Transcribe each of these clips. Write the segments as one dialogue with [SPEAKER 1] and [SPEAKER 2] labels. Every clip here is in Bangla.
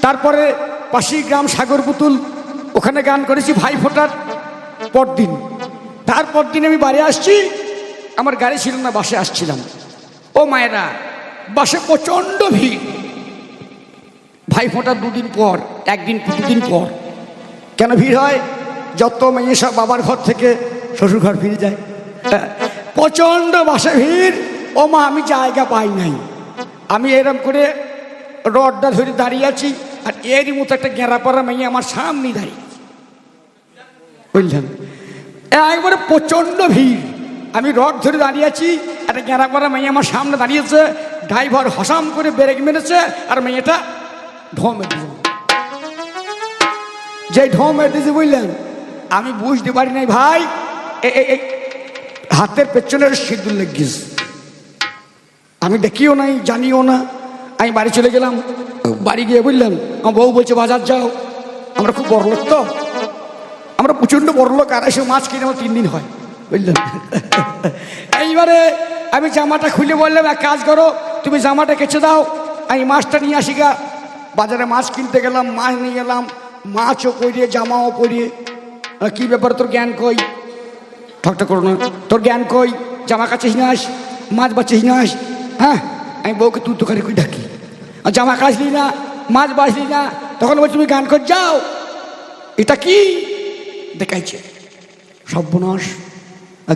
[SPEAKER 1] তারপরে পাশেই গ্রাম সাগর পুতুল, ওখানে গান করেছি ভাই ফোটার পরদিন। তারপর দিন আমি বাড়ি আসছি, আমার গাড়ি ছিল না, বাসে আসছিলাম। ও মায়েরা, বাসে প্রচণ্ড ভিড়। ভাই ফোটার দুদিন পর, একদিন দুদিন পর। কেন ভিড় হয়? যত মেয়ে সব বাবার ঘর থেকে শ্বশুর ঘর ফিরে যায়, প্রচণ্ড বাসে ভিড়। ও মা, আমি জায়গা পাই নাই। আমি এরম করে রডটা ধরে দাঁড়িয়ে আছি, আর এরই মতো একটা গেঁড়া পড়া মেয়ে আমার সামনে দাঁড়িয়ে, বুঝলেন? একবারে প্রচণ্ড ভিড়। আমি রড ধরে দাঁড়িয়ে আছি, একটা গেঁড়া পড়া মেয়ে আমার সামনে দাঁড়িয়েছে। ড্রাইভার হসাম করে ব্রেক মেরেছে, আর মেয়েটা ঢো মেরেছে। যে ঢো মেরেছে, বুঝলেন, আমি বুঝতে পারি নাই ভাই, হাতের পেছনের সিঁদুর লেগেছে। আমি দেখিও নাই, জানিও না। আমি বাড়ি চলে গেলাম। বাড়ি গিয়ে বুঝলাম, আমার বউ বলছে বাজার যাও। আমরা খুব বড় লোক তো, আমরা প্রচণ্ড বড় লোক, 250 মাছ কিনে আমার 3 দিন হয়, বুঝলেন? এইবারে আমি জামাটা খুলে বললাম, এক কাজ করো, তুমি জামাটা কেচে দাও, আমি মাছটা নিয়ে আসি গা। বাজারে মাছ কিনতে গেলাম, মাছ নিয়ে গেলাম, মাছও পরিয়ে জামাও পরিয়ে। কি ব্যাপার, তোর জ্ঞান কই? ঠকটা করো না, তোর জ্ঞান কই? জামা কাচিস না, মাছ বাঁচিস না। হ্যাঁ, আমি বউকে তুই তো করে কই ডাকি, আর জামা কাচলি না, মাছ বাঁচলি না, তখন বলছি তুমি গান কর যাও। এটা কি দেখাইছে? সর্বনাশ।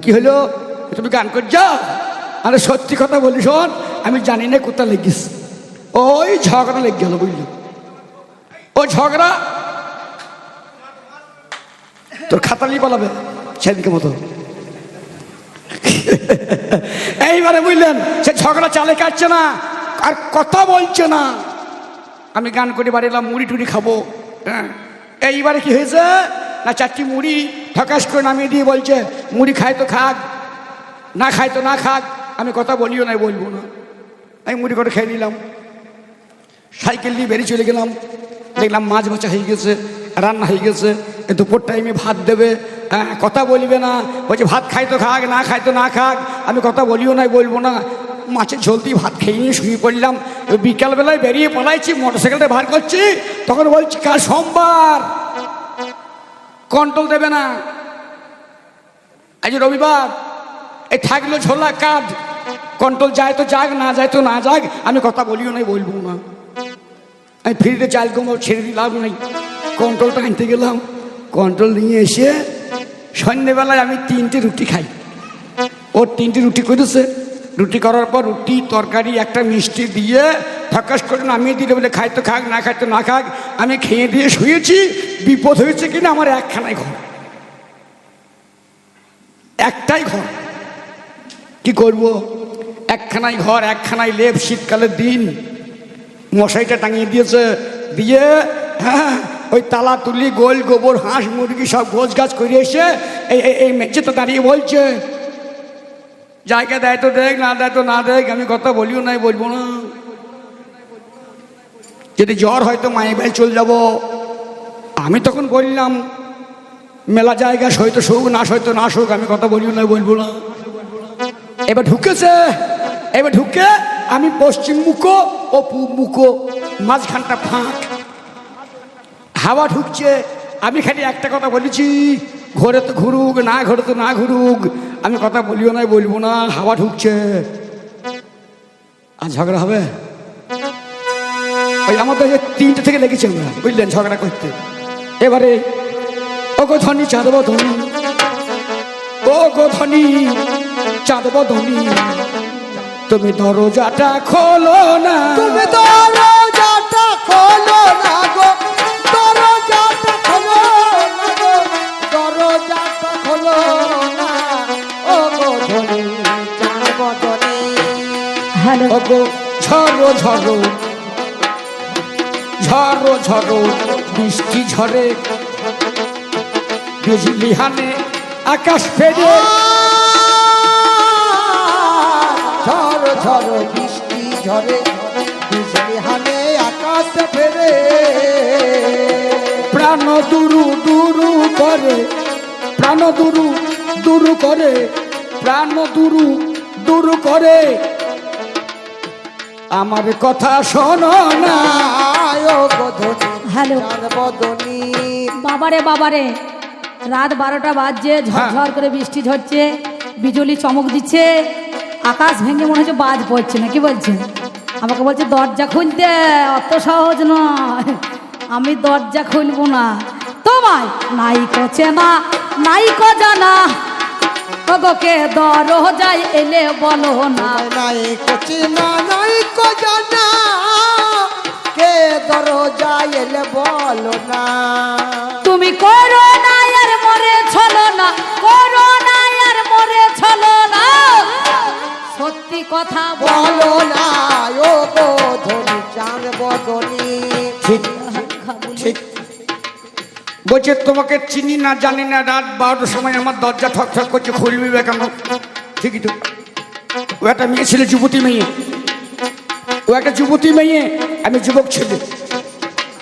[SPEAKER 1] কি হলো? তুমি গান কর যাও। আরে সত্যি কথা বলি, শোন, আমি জানি না কোথা লেগিস, ওই ঝগড়া লেগে গেল, বুঝলি? ওই ঝগড়া তোর খাতালি পালাবে সেদিকে মতো। এইবারে বুঝলেন, সে ঝগড়া চালে কাটছে না, আর কথা বলছে না। আমি গান করে বাড়ি এলাম, মুড়ি টুড়ি খাবো। হ্যাঁ, এইবারে কি হয়েছে না, 4টি মুড়ি ঠকাস করে নামিয়ে দিয়ে বলছে, মুড়ি খায় তো খাক, না খায় তো না খাক। আমি কথা বলিও না, বলবো না। আমি মুড়ি করে খেয়ে নিলাম। সাইকেল নিয়ে বেরিয়ে চলে গেলাম। দেখলাম মাছ ভাজা হয়ে গেছে, রান্না হয়ে গেছে। দুপুর টাইমে ভাত দেবে, কথা বলবে না। বলছে ভাত খাই তো খাক, না খাই তো না খাক। আমি কথা বলিও না, বলবো না। মাছের ঝোল দিয়ে ভাত খেয়ে নিয়ে শুয়ে পড়লাম। বিকালবেলায় বেরিয়ে পালাইছি, মোটরসাইকেলটা ভার করছি, তখন বলছি কাল সোমবার, কন্ট্রোল দেবে না, আজ রবিবার, এই থাকলো ঝোলা কাঠ, কন্ট্রোল যায় তো যাক, না যায় তো না যাক। আমি কথা বলিও নাই, বলবো না। আমি ফ্রিতে চাল কমো ছেড়ে দিলাম নাই, কন্ট্রোলটা আনতে গেলাম। কন্ট্রোল নিয়ে এসে সন্ধ্যেবেলায় আমি 3টে রুটি খাই। ওর 3টে রুটি করেছে। রুটি করার পর রুটি তরকারি একটা মিষ্টি দিয়ে ঠকাস করে নামিয়ে দিলে, বলে খাই তো খাক, না খাই তো না খাক। আমি খেয়ে দিয়ে শুয়েছি। বিপদ হয়েছে কিনা, আমার একখানাই ঘর, একটাই ঘর। কি করব? একখানাই ঘর, একখানাই লেপ। শীতকালের দিন, মশাইটা টাঙিয়ে দিয়েছে। দিয়ে হ্যাঁ, ওই তালা তুলি, গোল গোবর, হাঁস মুরগি সব গোছ গাছ করে এসে এই মেঝেতে দাঁড়িয়ে বলছে, জায়গা দেয় তো দেখ, না দেয় তো না দেখ। আমি কথা বলিও নাই, বলবো না। যদি জ্বর হয়তো মায়ের বাড়ি চলে যাব। আমি তখন বললাম, মেলা জায়গা সইতো শোক, না সইতো না শোক। আমি কথা বলিও নাই, বলবো না। এবার ঢুকেছে। এবার ঢুকে আমি পশ্চিম মুখো ও পূব মুখো, মাঝখানটা ফাঁক, হাওয়া ঢুকছে। আমি খালি একটা কথা বলেছি, ঘোরে তো ঘুরুক, না ঘোরে তো না ঘুরুক। আমি কথা বলিও নাই, বলবো না। হাওয়া ঢুকছে, আর ঝগড়া হবে। ওই আমাদের 3টে থেকে লেগেছে আমরা, বুঝলেন, ঝগড়া করতে। এবারে ও গো ধনী চাঁদব ধনী, ও গো ধনী চাঁদব ধনী, তুমি দরজাটা খোলো না,
[SPEAKER 2] তুমি দরজাটা খোলো না গো, দরজাটা খোলো না গো, দরজাটা খোলো না। ও গো ধনী চাঁদব ধনী,
[SPEAKER 1] ও গো ঝড়ো ঝড়ো, ঝড়ো ঝড়ো বৃষ্টি ঝরে, বিজলি হানে আকাশ ফেরে।
[SPEAKER 2] ঝড় ঝড় বৃষ্টি ঝরে, বিজলি হানে আকাশ ফেরে।
[SPEAKER 1] প্রাণ দুরু দুরু করে, প্রাণ দুরু দুরু করে, প্রাণ দুরু দুরু করে। আমার কথা শোনো না,
[SPEAKER 2] ও গো
[SPEAKER 3] হ্যালো
[SPEAKER 2] চাঁদ বদনী
[SPEAKER 3] বাবারে বাবারে, রাত 12টা বাজছে, ঝরঝর করে বৃষ্টি ঝরছে, বিজলি চমক দিচ্ছে, আকাশ ভেঙে মনে হচ্ছে বাজ পড়ছে না, কি বলছেন? আমাকে বলছে দরজা খুলতে, অত সহজ নয়, আমি দরজা খুলবো না। তোমায় নাইকো চেনা নাইকো জানা, ওগোকে দরজায় এলে বলো না।
[SPEAKER 2] নাই কচি না নাই কো জানা, কে দরজায় এলে বলো না।
[SPEAKER 3] তুমি করো না আর মরে ছলো না, করো না আর মরে ছলো না, সত্যি কথা
[SPEAKER 2] বলো না ও গো ধনী চাঁদ বদনী।
[SPEAKER 1] ঠিক ঠিক বলছে তোমাকে চিনি না জানি না, রাত 12টার সময় আমার দরজা ঠক ঠক করছে, খুলবি বা কেন? ঠিকই তো, ও একটা মেয়ে ছিল, যুবতী মেয়ে, ও একটা যুবতী মেয়ে, আমি যুবক ছেলে।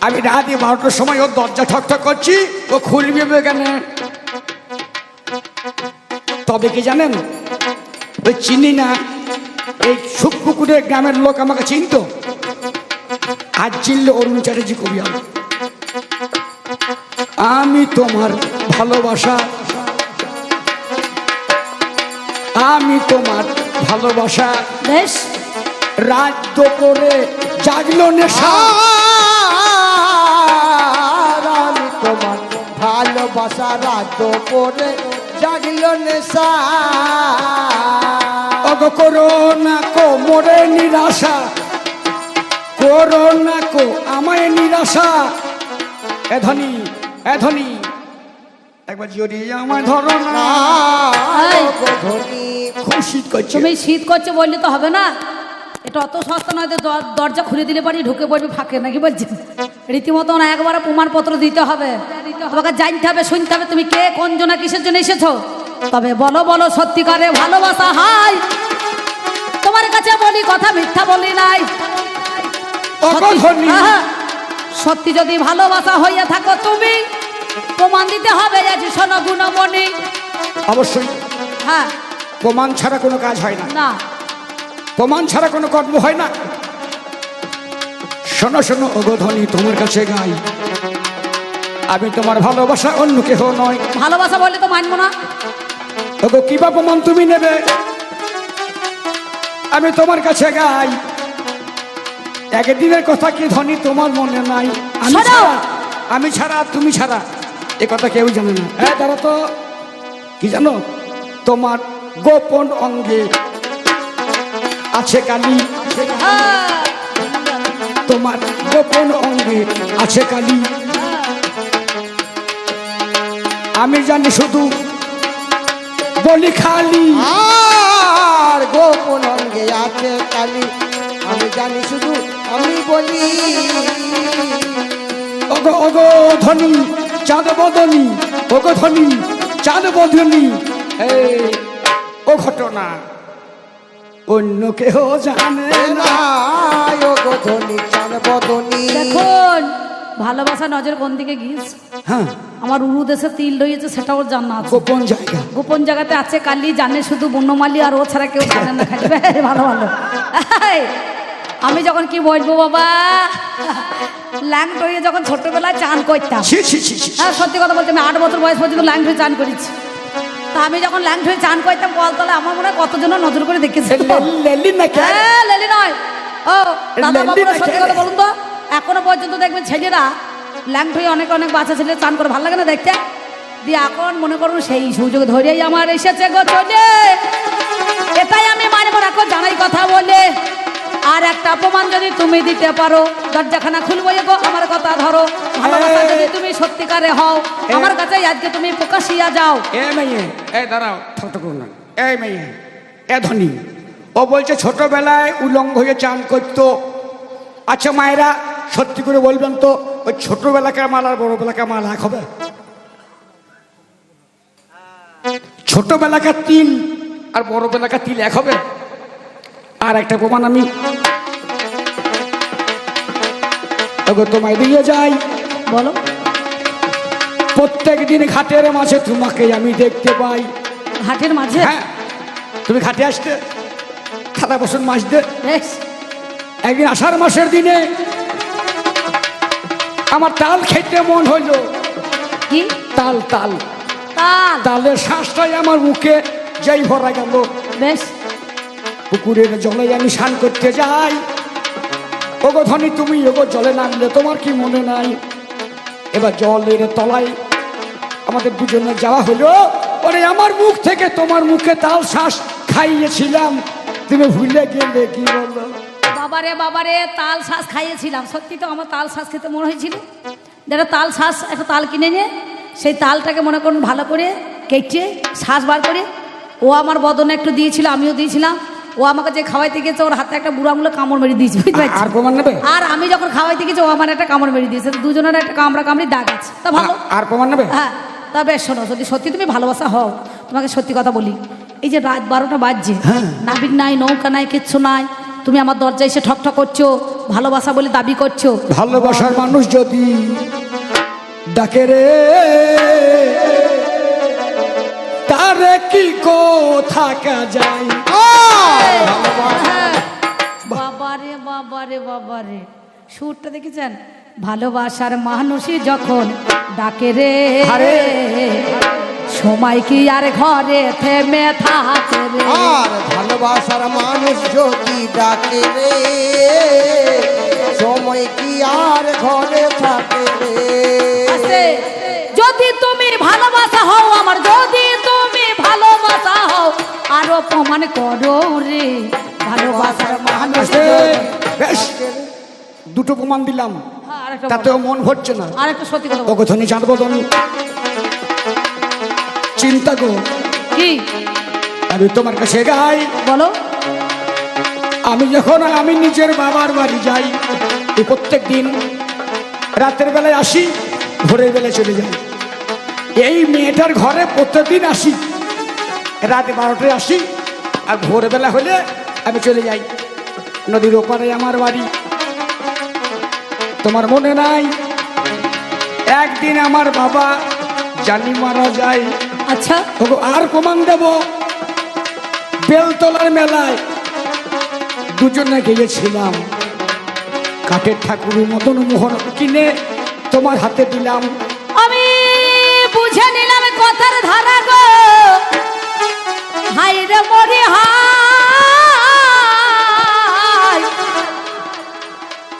[SPEAKER 1] আমি রাত 12টার সময় ওর দরজা ঠক ঠক করছি, ও খুলবি বা কেন? তবে কি জানেন, ওই চিনি না, এই সুখপুকুরের গ্রামের লোক আমাকে চিনতো, আজ চিনলে অরুণ চ্যাটার্জি কবি হবে। আমি তোমার ভালোবাসা, আমি তোমার ভালোবাসা,
[SPEAKER 3] বেশ
[SPEAKER 1] রাত দুপুরে জাগলো নেশা।
[SPEAKER 2] আর আমি তোমার ভালোবাসা রাত করে জাগলো নেশা।
[SPEAKER 1] অগো করোনা কো মোরে নিরাশা, করোনা কো আমায় নিরাশা। এ ধনী, এ ধনী, একবার জড়িয়ে আমায় ধরো না।
[SPEAKER 3] এই,
[SPEAKER 2] ধনী
[SPEAKER 1] খুব শীত করছে।
[SPEAKER 3] তুমি শীত করছে বললে তো হবে না, এটা অত সস্তা নয় যে দরজা খুলে দিলে পারি ঢুকে পড়বি ফাঁকে, নাকি বলছেন? রীতিমতন একবার প্রমাণপত্র দিতে হবে, তোমাকে জানতে হবে, শুনতে হবে তুমি কে, কোন জনা, কিসের জন্য এসেছো। তবে বলো বলো সত্যিকারে ভালোবাসা হাই, তোমার কাছে বলি কথা মিথ্যা বলি নাই।
[SPEAKER 1] অগো ধনী,
[SPEAKER 3] আহা, সত্যি যদি ভালোবাসা হইয়া থাকো তুমি, প্রমাণ দিতে হবে আজ শোনো গুণমণি।
[SPEAKER 1] অবশ্যই
[SPEAKER 3] হ্যাঁ,
[SPEAKER 1] প্রমাণ ছাড়া কোনো কাজ হয় না,
[SPEAKER 3] না
[SPEAKER 1] প্রমাণ ছাড়া কোনো কর্ম হয় না। শোনো শোনো ওগো ধনী, তোমার কাছে গাই, আমি তোমার ভালোবাসা অন্য কেহ নয়।
[SPEAKER 3] ভালোবাসা বললে তো মানবো না।
[SPEAKER 1] ওগো কি বা প্রমাণ তুমি নেবে, আমি তোমার কাছে গাই, একদিনের কথা কি ধনী তোমার মনে নাই? আমি
[SPEAKER 3] শোনো।
[SPEAKER 1] ছাড়া, আমি ছাড়া, তুমি ছাড়া, এ কথা কেউ জানে না। হ্যাঁ দাঁড়া তো, কি জানো, তোমার গোপন অঙ্গে আছে কালি,
[SPEAKER 3] হ্যাঁ,
[SPEAKER 1] তোমার গোপন অঙ্গে আছে কালি, আমি জানি শুধু বলি খালি।
[SPEAKER 2] আর গোপন অঙ্গে আছে কালি, আমি জানি শুধু আমি বলি।
[SPEAKER 1] ওগো ওগো ধনী চাঁদ বদনী, ওগো ধনী চাঁদ বদনী, এই ও ঘটনা অন্য কেহ জানে না।
[SPEAKER 2] না ও গো ধনী চাঁদ বদনী।
[SPEAKER 3] দেখুন ভালোবাসা নজর কোন দিকে গিয়েছে,
[SPEAKER 1] হ্যাঁ,
[SPEAKER 3] আমার উরু দেশে তিল রয়েছে সেটাও জানা আছে,
[SPEAKER 1] গোপন জায়গা।
[SPEAKER 3] গোপন জায়গাতে আছে কালি, জানে শুধু বন্যমালী, আর ও ছাড়া কেউ জানে না, খালি ভালো ভালো। এই, আমি যখন কি বলবো বাবা, ল্যাংট হয়ে যখন ছোটবেলায় চান করতাম,
[SPEAKER 1] ছি ছি ছি ছি।
[SPEAKER 3] হ্যাঁ সত্যি কথা বলতে, আমি 8 বছর বয়স পর্যন্ত ল্যাংট হয়ে চান করেছি। তা আমি যখন ল্যাংট হয়ে চান করতাম কলতলে, আমার মনে হয় কতজন নজর করে দেখেছে।
[SPEAKER 1] লেলি না কে?
[SPEAKER 3] হ্যাঁ, লেলি নয় ও দাদা
[SPEAKER 1] লেলি
[SPEAKER 3] বাবুরা,
[SPEAKER 1] না
[SPEAKER 3] সত্যি
[SPEAKER 1] কে?
[SPEAKER 3] কথা বলুন তো, এখনো পর্যন্ত দেখবেন ছেলেরা ল্যাংট হয়ে অনেক অনেক বাচ্চা ছেলে চান করে, ভালো লাগে না দেখতে? দিয়ে এখন মনে করুন সেই সুযোগ ধরেই আমার এসেছে গো চলে, এটাই আমি মানবো না, জানাই কথা বলে। আর একটা প্রমাণ যদি তুমি দিতে পারো, দরজাখানা খুলবো গো, আমার কথা ধরো, ভালোবাসা যদি তুমি সত্যিকারে হও, আমার কাছে আজকে তুমি প্রকাশিয়া যাও।
[SPEAKER 1] এ মেয়ে, এ দাঁড়াও, ছোট করুন না। এই মেয়ে, এ ধনী, ও বলছে ছোটবেলায় উলঙ্গ হয়ে চান করতো। আচ্ছা মায়েরা সত্যি করে বলবেন তো, ওই ছোটবেলাকার মাল আর বড়বেলাকার মাল এক হবে? ছোটবেলাকার তিল আর বড়বেলাকার তিল এক হবে? আর একটা প্রমাণ আমি ওগো তোমায় দিয়ে যাই।
[SPEAKER 3] বলো।
[SPEAKER 1] প্রত্যেক দিন ঘাটের মাঝে তোমাকে আমি দেখতে পাই।
[SPEAKER 3] ঘাটের মাঝে?
[SPEAKER 1] হ্যাঁ, তুমি ঘাটে আসতে, থালা বাসন মাজতে।
[SPEAKER 3] বেশ,
[SPEAKER 1] একদিন আষাঢ় মাসের দিনে আমার তাল খেতে মন হইলো।
[SPEAKER 3] কি
[SPEAKER 1] তাল তাল
[SPEAKER 3] তাল?
[SPEAKER 1] তালের শ্বাসটাই আমার মুখে যেই ভরা গেল।
[SPEAKER 3] বেশ,
[SPEAKER 1] পুকুরের জলে আমি স্নান করতে যাই। ওগো ধনী তুমি ওগো জলে নামলে তোমার কি মনে নাই? এবার জলের তলায় আমাদের দুজনে যাওয়া হলো। ওরে আমার মুখ থেকে তোমার মুখে তাল শ্বাস খাইয়েছিলাম, তুমি ভুলে গেলে কি বলো?
[SPEAKER 3] বাবারে বাবারে, তাল শ্বাস খাইয়েছিলাম। সত্যি তো আমার তাল শ্বাস খেতে মনে হয়েছিল। যেটা তাল শ্বাস, একটা তাল কিনে নিয়ে সেই তালটাকে মনে করুন ভালো করে কেটে শ্বাস বার করে ও আমার বদনে একটু দিয়েছিল, আমিও দিয়েছিলাম। ও আমাকে যে খাওয়াইতে গেছে ওর হাতে একটা বুড়ো আঙুলে কামড় মেরে দিয়েছে, বুঝতে পারছি।
[SPEAKER 1] আর প্রমাণ নেবে?
[SPEAKER 3] আর আমি যখন খাওয়াইতে গেছি ও আমার একটা কামড় মেরে দিয়েছে। দুজনের একটা কামড়া কামড়ি দাগ আছে। তা ভালো,
[SPEAKER 1] আর প্রমাণ নেবে?
[SPEAKER 3] হ্যাঁ। তা বেশ শোনো, যদি সত্যি তুমি ভালোবাসা হও, তোমাকে সত্যি কথা বলি, এই যে রাত 12টা বাজছে, নাবিক নাই, নৌকা নাই, কিচ্ছু নাই, তুমি আমার দরজায় এসে ঠকঠক করছো, ভালোবাসা বলে দাবি করছো।
[SPEAKER 1] ভালোবাসার মানুষ যদি ডাকে রে, তারে কি থাকা যায়?
[SPEAKER 3] হ্যাঁ। বাবারে বাবারে বাবারে, সুরটা দেখেছেন? ভালোবাসার মানুষই যখন ডাকে রে,
[SPEAKER 1] আরে।
[SPEAKER 3] সময় কি আর ঘরে থেমে থাকে রে।
[SPEAKER 2] আর ভালোবাসার মানুষ যদি ডাকে রে, সময় কি আর ঘরে থাকে রে।
[SPEAKER 3] আছে। যদি তুমি ভালোবাসা হও আমার, যদি তুমি ভালোবাসা হও, আরো প্রমাণ করো রে। ভালোবাসার মানুষ
[SPEAKER 1] আছে। বেশ, দুটো প্রমাণ দিলাম,
[SPEAKER 3] হ্যাঁ, আরেকটা
[SPEAKER 1] তাতেও মন ভরছে না।
[SPEAKER 3] আর একটা সত্যি কথা বলো।
[SPEAKER 1] ওগো ধনী চাঁদ বদন, চিন্তা গো,
[SPEAKER 3] কি
[SPEAKER 1] আমি তোমার কাছে গাই।
[SPEAKER 3] বলো?
[SPEAKER 1] আমি যখন আমি নিজের বাবার বাড়ি যাই, এই প্রত্যেক দিন রাতের বেলায় আসি, ভোরের বেলায় চলে যাই। এই মেয়েটার ঘরে প্রত্যেকদিন আসি, রাত 12টায় আসি, আর ভোরবেলা হলে আমি চলে যাই। নদীর ওপারে আমার বাড়ি, তোমার মনে নাই? একদিন আমার বাবা জানি মারা যায়।
[SPEAKER 3] আচ্ছা,
[SPEAKER 1] ওগো আর প্রমাণ দেব, বেলতলার মেলায় দুজনে গিয়েছিলাম, কাঠের ঠাকুর মদন মোহন কিনে তোমার হাতে দিলাম।
[SPEAKER 3] আমি বুঝে নিলাম কথার ধারা গো, হাই রে মরি হাই,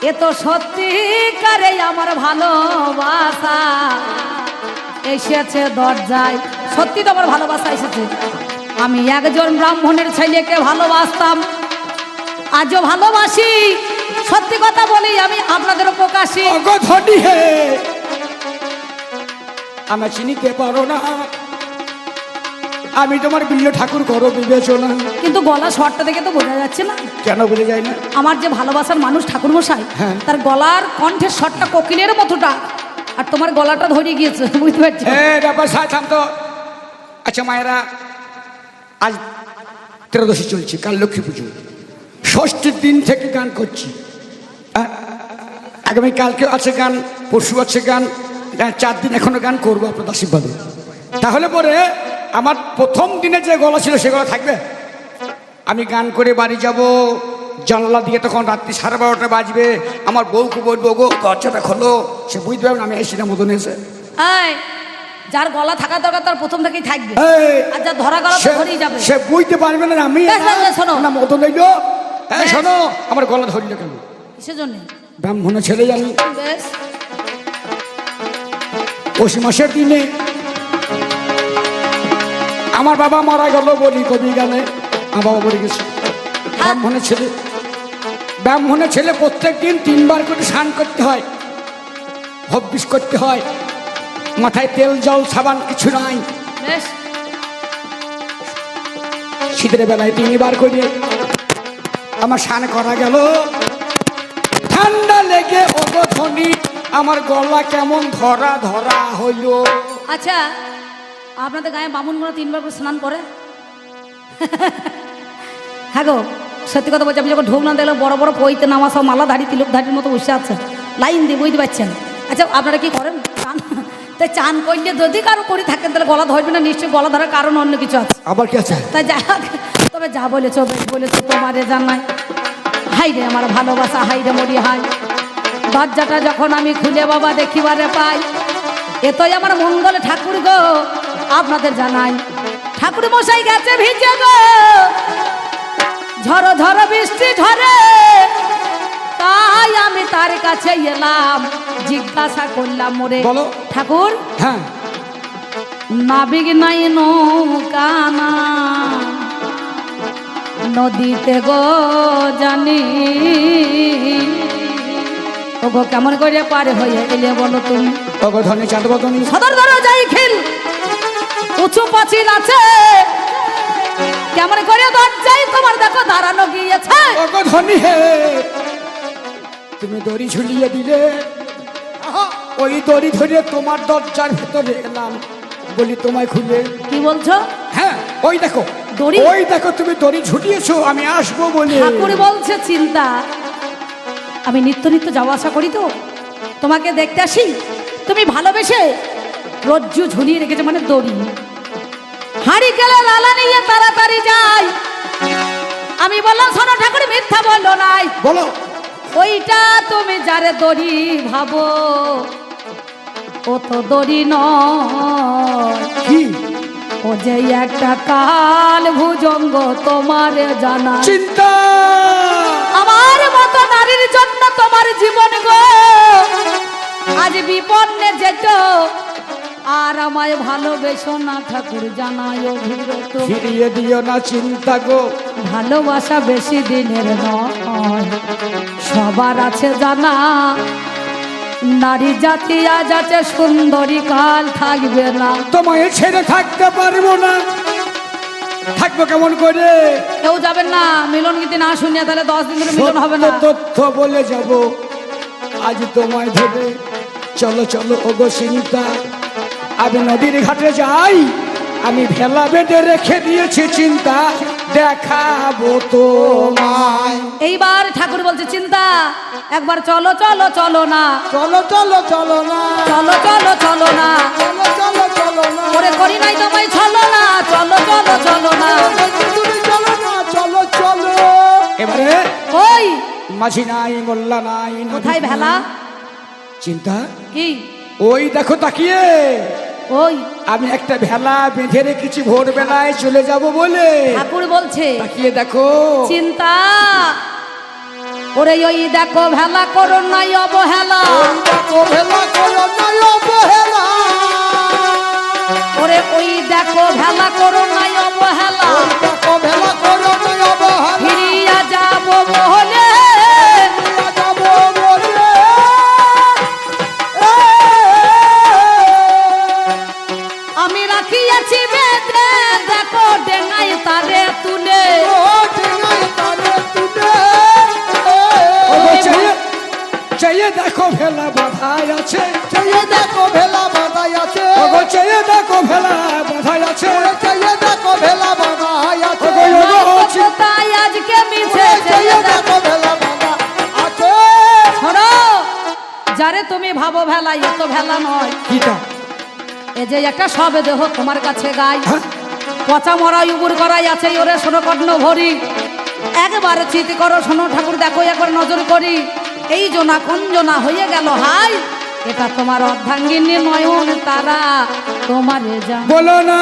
[SPEAKER 3] এ তো সত্যিকারে আমার ভালোবাসা এসেছে দরজায়। সত্যি তো আমার ভালোবাসা এসেছে। আমি একজন ব্রাহ্মণের ছেলেকে ভালোবাসতাম, আজও ভালোবাসি। সত্যি কথা বলি, আমি আপনাদেরও প্রকাশী।
[SPEAKER 1] ওগো ধনী হে, আমি চিনিতে পারো না, আমি তোমার বিল্ল ঠাকুর করো বিবেচনা।
[SPEAKER 3] কিন্তু গলা স্বরটা দেখে তো বোঝা যাচ্ছে না।
[SPEAKER 1] কেন বলে যায় না?
[SPEAKER 3] আমার যে ভালোবাসার মানুষ ঠাকুর মশাই,
[SPEAKER 1] হ্যাঁ।
[SPEAKER 3] তার গলার কণ্ঠের স্বরটা কোকিলের মতোটা, আর তোমার গলাটা ধরিয়ে গিয়েছে, বুঝতে পারছি।
[SPEAKER 1] ব্যাপার থাম তো। আচ্ছা মায়েরা, আজ 13দশী চলছে, কাল লক্ষ্মী পুজো, ষষ্ঠীর দিন থেকে গান করছি। আগামী কালকে আছে গান, পরশু আছে গান, 4 দিন এখনো গান করবো আপনার আশীর্বাদে। তাহলে পরে আমার প্রথম দিনে যে গলা ছিল সে গলা থাকবে? আমি গান করে বাড়ি যাব, জানলা দিয়ে তখন রাত্রি 12:30 বাজবে, আমার বউকে বলবো গো দরজাটা খোলো, সে বুঝতে পারবে না আমি এসেছিলাম মতন এসে।
[SPEAKER 3] এই, যার গলা থাকা দরকার তার প্রথম থেকেই থাকবে,
[SPEAKER 1] এই,
[SPEAKER 3] আর যার ধরা গলা তো ধরেই যাবে।
[SPEAKER 1] সে বুঝতে পারবে না আমি
[SPEAKER 3] বেশ, বেশ, বেশ, শোনো।
[SPEAKER 1] না মতন রইলো। হ্যাঁ শোনো, আমার গলা ধরলো কেন?
[SPEAKER 3] কিসের জন্য?
[SPEAKER 1] ব্রাহ্মণের ছেলে জানি,
[SPEAKER 3] বেশ,
[SPEAKER 1] পৌষ মাসের দিনে আমার বাবা মারা গেল বলি কবি গানে, আমার বাবা মরে গেছে। ব্রাহ্মণের ছেলে, ব্রাহ্মণের ছেলে প্রত্যেক দিন 3 বার করে স্নান করতে হয়, হবিষ করতে হয়, মাথায় তেল জল সাবান কিছু নাই।
[SPEAKER 3] বেশ,
[SPEAKER 1] শীতের বেলায় 3 বার করে আমার স্নান করা গেল। ঠান্ডা লেগে ওগো ধনী আমার গলা কেমন ধরা ধরা হইল।
[SPEAKER 3] আচ্ছা, আপনাদের গায়ে বামুনগুলো 3 বার করে স্নান করে? হ্যাঁ গো, সত্যি কথা বলছি, আমি যখন ঢুকলাম দেখলাম বড় বড় পইতে নামা সব মালাধারী তিলকধারীর মতো বসে আছে লাইন দিয়ে, বুঝতে পারছেন? আচ্ছা, আপনারা কি করেন? চান? তাই চান করলে যদি কারো করে থাকেন তাহলে গলা ধরবে না, নিশ্চয়ই গলা ধরার কারণ অন্য কিছু আছে।
[SPEAKER 1] আবার কি আছে?
[SPEAKER 3] তাই যা হোক, তবে যা বলেছো বেশ বলেছো, তোমারে জানাই। হাই রে আমার ভালোবাসা, হাই রে মরি হাই, দরজাটা যখন আমি খুলে বাবা দেখিবারে পাই, এতই আমার মঙ্গল ঠাকুর গো আপনাদের জানাই। ঠাকুর মশাই গেছে ভিজে গো, ঝড়ো ঝড়ো বৃষ্টি ঝরে, তাই আমি তার কাছে এলাম, জিজ্ঞাসা করলাম মোরে
[SPEAKER 1] বলো।
[SPEAKER 3] ঠাকুর
[SPEAKER 1] হ্যাঁ,
[SPEAKER 3] নাবিক নাই নৌকা না নদীতে গো জানি, ওগো কেমন করে পার হয়ে এলে বলো তুমি?
[SPEAKER 1] ওগো ধনী চাঁদ বদনী,
[SPEAKER 3] সদর দরজাই খিল, উঁচু পাঁচিল আছে, কেমন করে দরজায় তোমার দেখো দাঁড়ানো গিয়েছে?
[SPEAKER 1] ওগো ধনী হে, তুমি দড়ি ঝুলিয়ে দিলে, ওই দড়ি ধরে তোমার দরজার ভেতরে এলাম, বলি তোমায় খুলে।
[SPEAKER 3] কি বলছো?
[SPEAKER 1] হ্যাঁ, ওই দেখো
[SPEAKER 3] দড়ি?
[SPEAKER 1] ওই দেখো তুমি দড়ি ঝুলিয়েছো, আমি আসবো বলে।
[SPEAKER 3] ঠাকুর বলছে চিন্তা, আমি নিত্য নিত্য যাওয়া আসা করি তো, তোমাকে দেখতে আসি, তুমি ভালোবেসে রজ্জু ঝুলিয়ে রেখেছে মানে দড়ি, হাঁড়ি গেলে লালা নিয়ে তাড়াতাড়ি যাই। আমি বললাম শোনো ঠাকুর মিথ্যা বললো নাই,
[SPEAKER 1] বলো।
[SPEAKER 3] ওইটা তুমি যারে দড়ি ভাবো, ও তো দড়ি নয়,
[SPEAKER 1] কি
[SPEAKER 3] ও যে একটা কাল ভুজঙ্গ তোমার জানা।
[SPEAKER 1] চিন্তা,
[SPEAKER 3] আমার মতো নারীর জন্য তোমার জীবন গো আজ বিপন্নে যেত, আর আমায় ভালোবেসো না ঠাকুর জানাই অভিরত।
[SPEAKER 1] ফিরিয়ে দিও না চিন্তা গো,
[SPEAKER 3] ভালোবাসা বেশি দিনের নয়, সবার আছে জানা, নারী জাতি আজ আছে সুন্দরী কাল থাকবে না।
[SPEAKER 1] তোমায় ছেড়ে থাকতে পারবো না, থাকবো কেমন করে?
[SPEAKER 3] কেউ যাবেন না মিলন গীতি না শুনিয়া, তাহলে 10 দিন ধরে মিলন হবে না।
[SPEAKER 1] সত্য তথ্য বলে যাব আজ তোমায় ধরে, চলো চলো ওগো চিন্তা, আমি নদীর ঘাটে যাই, আমি ভেলা বেঁধে রেখে দিয়েছি চিন্তা, দেখাবো তোমায়।
[SPEAKER 3] এইবার ঠাকুর বলছে চিন্তা, একবার চলো চলো চলো না,
[SPEAKER 2] চলো চলো চলো না,
[SPEAKER 3] চলো চলো চলো না,
[SPEAKER 2] চলো চলো চলো না,
[SPEAKER 3] ওরে করি নাই তোমায় চলো না, চলো চলো চলো না।
[SPEAKER 2] তুমি চলো না, চলো চলো।
[SPEAKER 1] এবারে
[SPEAKER 3] ওই
[SPEAKER 1] মাঝি নাই, মোল্লা নাই,
[SPEAKER 3] কোথায় ভেলা?
[SPEAKER 1] চিন্তা
[SPEAKER 3] কি?
[SPEAKER 1] ওই দেখো তাকিয়ে,
[SPEAKER 3] ওই
[SPEAKER 1] আমি একটা ভেলা বেঁধে রেখেছি ভোরবেলায় চলে যাব বলে।
[SPEAKER 3] ঠাকুর বলছে
[SPEAKER 1] তাকিয়ে দেখো,
[SPEAKER 3] চিন্তা, ওরে ওই দেখো ভেলা করো নাই অবহেলা,
[SPEAKER 2] দেখো ভেলা করো নাই অবহেলা,
[SPEAKER 3] ওরে ওই দেখো ভেলা করো নাই অবহেলা,
[SPEAKER 2] দেখো ভেলা করো নাই অবহেলা,
[SPEAKER 3] ফিরিয়া যাব বলে
[SPEAKER 2] যাবো বলে।
[SPEAKER 3] আমি রাখিয়াছি বেঁধে, দেখো ডেঙ্গাই তারে তুলে,
[SPEAKER 2] ও ডিঙাই তারে তুলে,
[SPEAKER 1] ওগো চেয়ে দেখো ভেলা বাধায় আছে,
[SPEAKER 2] চেয়ে দেখো ভেলা বাঁধাই আছে,
[SPEAKER 1] ওগো চেয়ে দেখো ভেলা বাধায় আছে,
[SPEAKER 2] চেয়ে দেখো ভেলা বাঁধাই আছে,
[SPEAKER 3] তাই আজকে মিছে
[SPEAKER 2] চেয়ে দেখো ভেলা বাঁধা আছে।
[SPEAKER 3] শোনো, যারে তুমি ভাবো ভেলা, এ তো ভেলা নয়,
[SPEAKER 1] কিটা
[SPEAKER 3] এ যে একটা সবে দেহ তোমার কাছে গাই,
[SPEAKER 1] হ্যাঁ?
[SPEAKER 3] পচা মরা উবুর করাই আছে, ওরে শোনো কর্ণ ভরি, একবার চিত করো শোনো ঠাকুর দেখো একবার নজর করি, এই জোনা কঞ্জনা হয়ে গেল হাই, এটা তোমার অর্ধাঙ্গিনী নয়ন তারা তোমারে যা।
[SPEAKER 1] বলো না,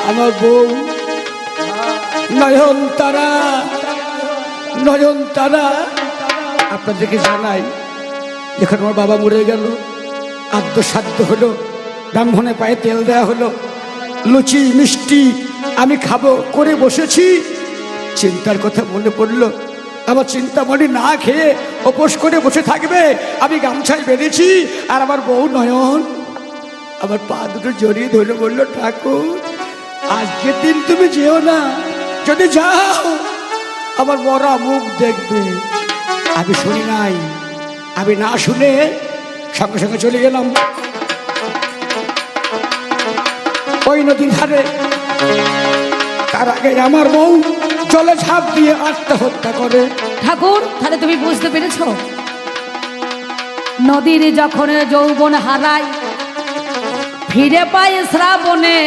[SPEAKER 1] আমার বউ নয়ন তারা, নয়ন তারা। আপনাদেরকে জানাই, যখন আমার বাবা মরে গেল, আদ্যসাধ্য হলো, ব্রাহ্মণে পায়ে তেল দেওয়া হলো, লুচি মিষ্টি আমি খাবো করে বসেছি, চিন্তার কথা মনে পড়লো, আমার চিন্তামণি না খেয়ে উপোস করে বসে থাকবে, আমি গামছায় বেঁধেছি, আর আমার বউ নয়ন আমার পা দুটো জড়িয়ে ধরে বললো, ঠাকুর আজকের দিন তুমি যেও না, যদি যাও আমার মরা মুখ দেখবে। আমি শুনি নাই, আমি না শুনে সঙ্গে সঙ্গে চলে গেলাম ওই নদীর ধারে। তার আগে আমার বউ জলে ঝাঁপ দিয়ে আত্মহত্যা করে।
[SPEAKER 3] ঠাকুর তাহলে তুমি বুঝতে পেরেছো, নদীর যখন যৌবন হারায়, ফিরে পায় শ্রাবণে,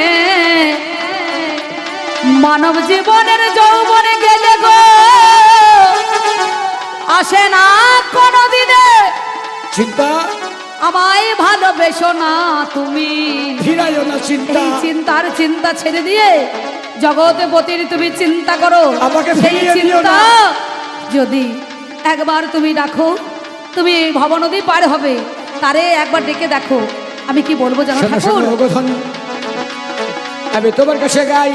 [SPEAKER 3] মানব জীবনের যৌবনে গেলে গো আসে না কোনদিনে
[SPEAKER 1] চিন্তা
[SPEAKER 3] আমায় ভালোবেসো না তুমি
[SPEAKER 1] ফিরাইও না চিন্তা।
[SPEAKER 3] এই চিন্তার চিন্তা ছেড়ে দিয়ে জগৎপতির তুমি চিন্তা করো।
[SPEAKER 1] আমাকে
[SPEAKER 3] সেই
[SPEAKER 1] ফিরিয়ে দিও
[SPEAKER 3] চিন্তা
[SPEAKER 1] না।
[SPEAKER 3] যদি একবার তুমি ডাকো, তুমি ভবনদী পার হবে, তারে একবার ডেকে দেখো আমি কি বলবো জানো
[SPEAKER 1] শোনো,
[SPEAKER 3] ঠাকুর?
[SPEAKER 1] শোনো, ওগো ধন, আমি তোমার কাছে গাই,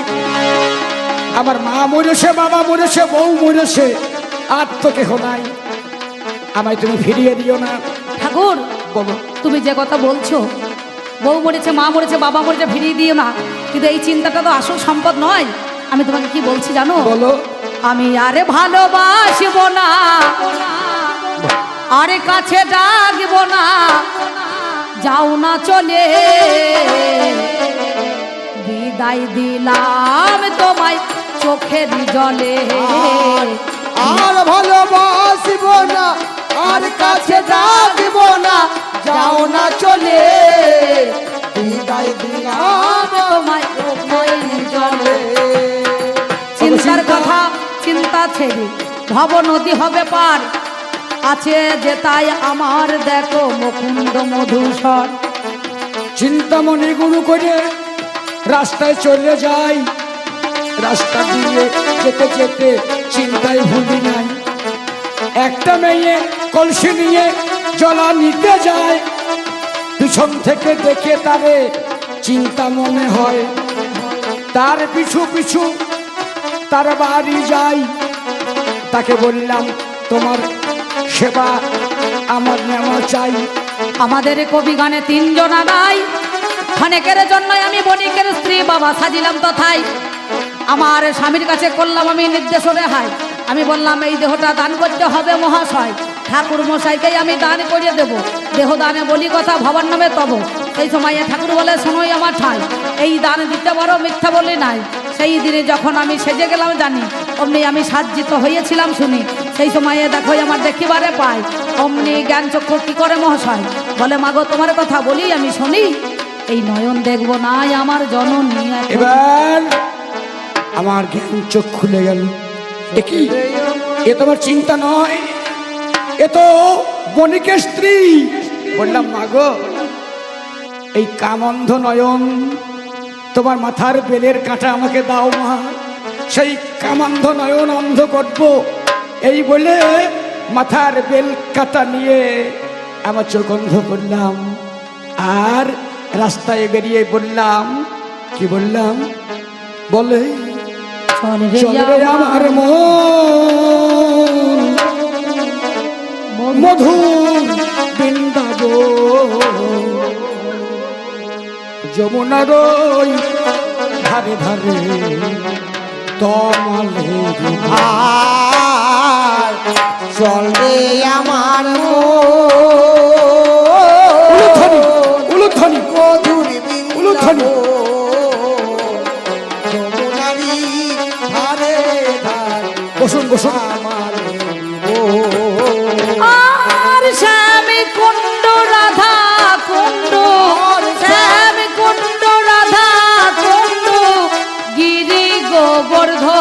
[SPEAKER 1] আমার মা মরেছে, বাবা মরেছে, বউ মরেছে, আর তো কেহ নাই, আমায় তুমি ফিরিয়ে দিও না।
[SPEAKER 3] ঠাকুর
[SPEAKER 1] বলো।
[SPEAKER 3] তুমি যে কথা বলছো, বউ মরেছে, মা মরেছে, বাবা মরেছে, ফিরিয়ে দিও না, কিন্তু এই চিন্তাটা তো আসল সম্পদ নয়। আমি তোমাকে কি বলছি জানো?
[SPEAKER 1] বলো।
[SPEAKER 3] আমি আরে ভালোবাসব না, আরে কাছে ডাকব না, যাও না চলে, বিদায় দিলাম তোমায় চোখের জলে।
[SPEAKER 2] আর ভালোবাসিব না, আর কাছে ডাকব না, যাও না চলে, বিদায় দিলাম
[SPEAKER 3] তোমায় চোখের জলে। চিন্তার কথা চিন্তা ছেড়ে ভব নদী হবে পার, আছে যে তাই আমার দেখো মুকুন্দ মধুসর।
[SPEAKER 1] চিন্তামণি গুরু করে রাস্তায় চলে যাই, রাস্তা দিয়ে যেতে যেতে চিন্তায় ভুলি নাই, একটা মেয়ে কলসি নিয়ে জলা নিতে যায়, পিছন থেকে দেখে তারে চিন্তা মনে হয়, তার পিছু পিছু তার বাড়ি যাই, তাকে বললাম তোমার সেবা আমার নেওয়া চাই।
[SPEAKER 3] আমাদের কবি গানে তিনজনা গাই, ক্ষণেকের জন্য আমি বণিকের স্ত্রী বাবা সাজিলাম তথায়, আমার স্বামীর কাছে করলাম আমি নির্দেশ রেহাই, আমি বললাম এই দেহটা দান করতে হবে মহাশয়, ঠাকুর মশাইকেই আমি দান করে দেব, দেহ দানে বলি কথা ভবার নামে তব। সেই সময়ে ঠাকুর বলে শোনোই আমার ঠাই, এই দান দিতে পারো মিথ্যা বলি নাই। সেই দিনে যখন আমি সেজে গেলাম জানি, অমনি আমি সাজ্জিত হয়েছিলাম শুনি, সেই সময়ে দেখো আমার দেখিবারে পাই, অমনি জ্ঞান চক্ষু কি করে মহাশয়, বলে মাগো তোমার কথা বলি আমি শুনি, এই নয়ন দেখবো নাই আমার জননী।
[SPEAKER 1] এবার আমার জ্ঞান চোখ খুলে গেল, এ কি, এ তোমার চিন্তা নয়, এ তো বণিকের স্ত্রী। বললাম মাগো এই কামন্ধ নয়ন, তোমার মাথার বেলের কাঁটা আমাকে দাও মা, সেই কামান্ধ নয়ন অন্ধ করব। এই বলে মাথার বেল কাঁটা নিয়ে আমার চোখ অন্ধ করলাম, আর রাস্তায় বেরিয়ে বললাম, কি বললাম, বলে চল রে আমার মন মধুর বৃন্দাবন, যমুনার ওই ধারে ধারে তমালে
[SPEAKER 2] আর চলে আমার
[SPEAKER 1] উলুধ্বনি, উলুধ্বনি,
[SPEAKER 2] মধুর
[SPEAKER 1] উলুধ্বনি।
[SPEAKER 2] যমুনারি ধারে ধারে
[SPEAKER 1] বসুন বসুন।
[SPEAKER 2] আমার
[SPEAKER 3] আর শ্যামী কুণ্ড রাধা কুণ্ড, শ্যামী কুণ্ড রাধা কুণ্ড, গিরি গোবর্ধন,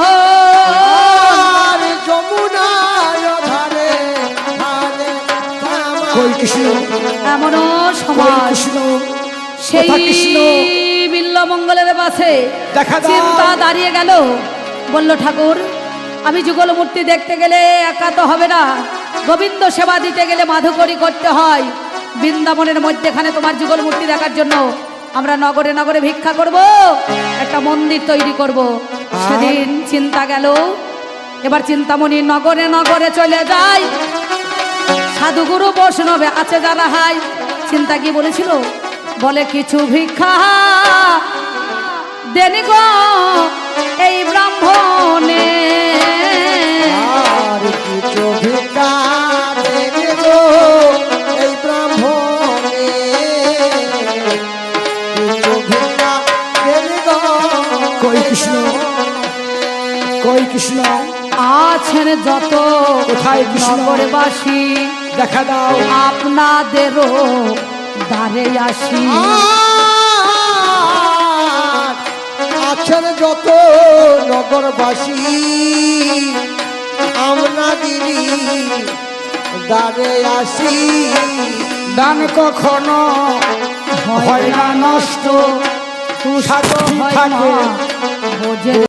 [SPEAKER 2] যমুনার ধারে ধারে
[SPEAKER 1] কই কৃষ্ণ,
[SPEAKER 3] এমনও
[SPEAKER 1] কই
[SPEAKER 3] সমাজ
[SPEAKER 1] কৃষ্ণ,
[SPEAKER 3] সেই
[SPEAKER 1] কোথা কৃষ্ণ?
[SPEAKER 3] বিল্লমঙ্গলের পাশে
[SPEAKER 1] দেখা দাও।
[SPEAKER 3] চিন্তা দাঁড়িয়ে গেল, বলল ঠাকুর আমি যুগল মূর্তি দেখতে গেলে একা তো হবে না, গোবিন্দ সেবা দিতে গেলে মাধুকরী করতে হয়, বৃন্দাবনের মধ্যেখানে তোমার যুগল মূর্তি দেখার জন্য আমরা নগরে নগরে ভিক্ষা করব, একটা মন্দির তৈরি করব। সেদিন চিন্তা গেল, এবার চিন্তামণি নগরে নগরে চলে যায়, সাধুগুরু বৈষ্ণবে আছে যারা হাই। চিন্তা কি বলেছিল, বলে কিছু ভিক্ষা দেনি গো এই ব্রাহ্মণে,
[SPEAKER 2] আর কিছু ভিক্ষা দেবে গো এই ব্রাহ্মণে, কিছু ভিক্ষা দেবে গো
[SPEAKER 1] কই কৃষ্ণ, কই কৃষ্ণ,
[SPEAKER 3] আছেন যত
[SPEAKER 1] কোথায় কৃষ্ণ?
[SPEAKER 3] নগরবাসী
[SPEAKER 1] দেখা দাও।
[SPEAKER 3] আপনাদেরও দ্বারে আসি।
[SPEAKER 2] আর আছেন যত নগরবাসী আপনাদেরই দ্বারে আসি।
[SPEAKER 1] দান কখনো হয় না নষ্ট,
[SPEAKER 3] তুষ্ট
[SPEAKER 1] সাক্ষী
[SPEAKER 3] হয়
[SPEAKER 1] থাকে
[SPEAKER 3] মা বোঝে